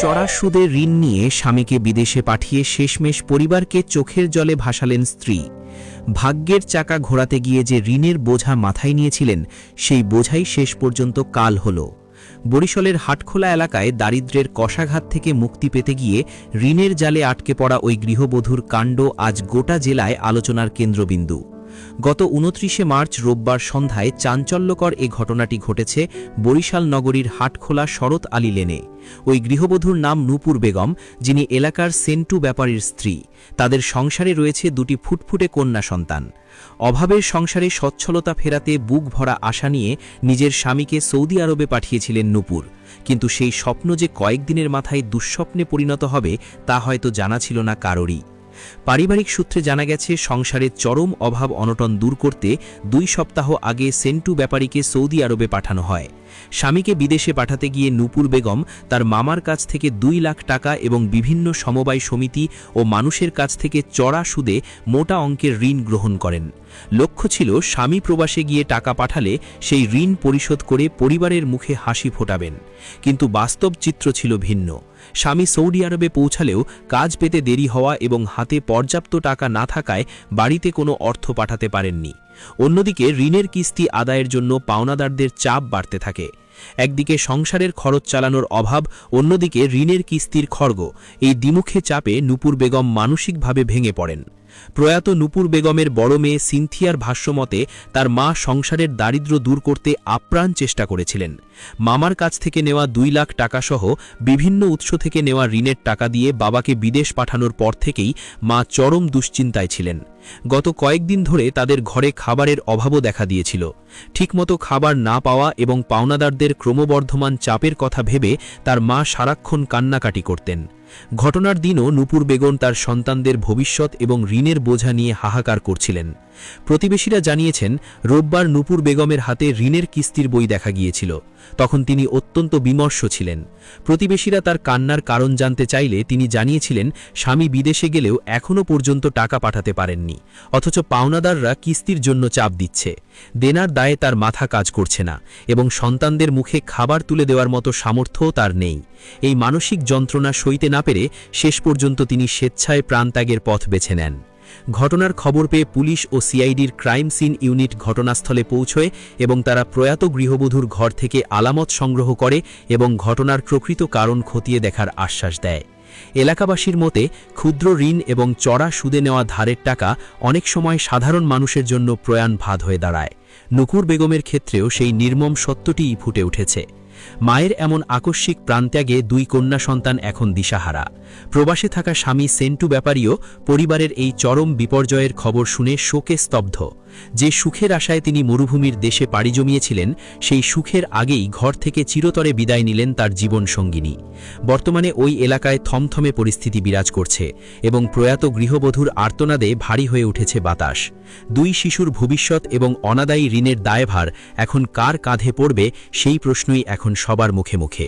চড়া সুদে ঋণ নিয়ে স্বামীকে বিদেশে পাঠিয়ে শেষমেশ পরিবারকে চোখের জলে ভাসালেন স্ত্রী। ভাগ্যের চাকা ঘোরাতে গিয়ে যে ঋণের বোঝা মাথায় নিয়েছিলেন, সেই বোঝাই শেষ পর্যন্ত কাল হল। বরিশালের হাটখোলা এলাকায় দারিদ্র্যের কষাঘাত থেকে মুক্তি পেতে গিয়ে ঋণের জালে আটকে পড়া ওই গৃহবধূর কাণ্ড আজ গোটা জেলায় আলোচনার কেন্দ্রবিন্দু। গত ২৯শে মার্চ রোববার সন্ধ্যায় চাঞ্চল্যকর এ ঘটনাটি ঘটেছে বরিশাল নগরীর হাটখোলা শরৎ আলী লেনে। ওই গৃহবধূর নাম নূপুর বেগম, যিনি এলাকার সেন্টু ব্যাপারীর স্ত্রী। তাদের সংসারে রয়েছে দুটি ফুটফুটে কন্যা সন্তান। অভাবের সংসারে সচ্ছলতা ফেরাতে বুক ভরা আশা নিয়ে নিজের স্বামীকে সৌদি আরবে পাঠিয়েছিলেন নূপুর। কিন্তু সেই স্বপ্ন যে কয়েকদিনের মাথায় দুঃস্বপ্নে পরিণত হবে, তা হয়তো জানা ছিল না কারোরই। পারিবারিক সূত্রে জানা গেছে, সংসারের চরম অভাব অনটন দূর করতে ২ সপ্তাহ আগে সেন্টু ব্যাপারীকে সৌদি আরবে পাঠানো হয়। স্বামীকে বিদেশে পাঠাতে গিয়ে নূপুর বেগম তার মামার কাছ থেকে ২ লাখ টাকা এবং বিভিন্ন সমবায় সমিতি ও মানুষের কাছ থেকে চড়া সুদে মোটা অঙ্কের ঋণ গ্রহণ করেন। লক্ষ্য ছিল স্বামী প্রবাসে গিয়ে টাকা পাঠালে সেই ঋণ পরিশোধ করে পরিবারের মুখে হাসি ফোটাবেন। কিন্তু বাস্তব চিত্র ছিল ভিন্ন। স্বামী সৌদি আরবে পৌঁছালেও কাজ পেতে দেরি হওয়া এবং হাতে পর্যাপ্ত টাকা না থাকায় বাড়িতে কোনো অর্থ পাঠাতে পারেননি। অন্যদিকে ঋণের কিস্তি আদায়ের জন্য পাওনাদারদের চাপ বাড়তে থাকে। একদিকে সংসারের খরচ চালানোর অভাব, অন্যদিকে ঋণের কিস্তির খড়গ। এই দ্বিমুখে চাপে নূপুর বেগম মানসিকভাবে ভেঙে পড়েন। প্রয়াত নূপুর বেগমের বড় মেয়ে সিনথিয়ার ভাষ্যমতে, তার মা সংসারের দারিদ্র্য দূর করতে আপ্রাণ চেষ্টা করেছিলেন। মামার কাছ থেকে নেওয়া ২ লাখ টাকাসহ বিভিন্ন উৎস থেকে নেওয়া ঋণের টাকা দিয়ে বাবাকে বিদেশ পাঠানোর পর থেকেই মা চরম দুশ্চিন্তায় ছিলেন। গত কয়েকদিন ধরে তাদের ঘরে খাবারের অভাবও দেখা দিয়েছিল। ঠিকমতো খাবার না পাওয়া এবং পাওনাদারদের ক্রমবর্ধমান চাপের কথা ভেবে তার মা সারাক্ষণ কান্নাকাটি করতেন। ঘটনার দিনও নূপুর বেগম তার সন্তানদের ভবিষ্যৎ এবং ঋণের বোঝা নিয়ে হাহাকার করছিলেন। প্রতিবেশীরা জানিয়েছেন, রোববার নূপুর বেগমের হাতে ঋণের কিস্তির বই দেখা গিয়েছিল। তখন তিনি অত্যন্ত বিমর্ষ ছিলেন। প্রতিবেশীরা তার কান্নার কারণ জানতে চাইলে তিনি জানিয়েছিলেন, স্বামী বিদেশে গেলেও এখনও পর্যন্ত টাকা পাঠাতে পারেননি, অথচ পাওনাদাররা কিস্তির জন্য চাপ দিচ্ছে। দেনার দায়ে তার মাথা কাজ করছে না এবং সন্তানদের মুখে খাবার তুলে দেওয়ার মতো সামর্থ্যও তার নেই। এই মানসিক যন্ত্রণা সইতে না পেরে শেষ পর্যন্ত তিনি স্বেচ্ছায় প্রাণত্যাগের পথ বেছে নেন। ঘটনার খবর পেয়ে পুলিশ ও সিআইডির ক্রাইম সিন ইউনিট ঘটনাস্থলে পৌঁছয় এবং তারা প্রয়াত গৃহবধূর ঘর থেকে আলামত সংগ্রহ করে এবং ঘটনার প্রকৃত কারণ খতিয়ে দেখার আশ্বাস দেয়। এলাকাবাসীর মতে, ক্ষুদ্র ঋণ এবং চড়া সুদে নেওয়া ধারের টাকা অনেক সময় সাধারণ মানুষের জন্য প্রয়াণ ভাদ হয়ে দাঁড়ায়। নূপুর বেগমের ক্ষেত্রেও সেই নির্মম সত্যটিই ফুটে উঠেছে। মায়ের এমন আকস্মিক প্রাণত্যাগে 2 কন্যা সন্তান এখন দিশাহারা। প্রবাসে থাকা স্বামী সেন্টু ব্যাপারীও পরিবারের এই চরম বিপর্যয়ের খবর শুনে শোকে স্তব্ধ। যে সুখের আশায় তিনি মরুভূমির দেশে পাড়ি জমিয়েছিলেন, সেই সুখের আগেই ঘর থেকে চিরতরে বিদায় নিলেন তার জীবনসঙ্গিনী। বর্তমানে ওই এলাকায় থমথমে পরিস্থিতি বিরাজ করছে এবং প্রয়াত গৃহবধূর আর্তনাদে ভারী হয়ে উঠেছে বাতাস। 2 শিশুর ভবিষ্যৎ এবং অনাদায়ী ঋণের দায়ভার এখন কার কাঁধে পড়বে, সেই প্রশ্নই এখন সবার মুখে মুখে।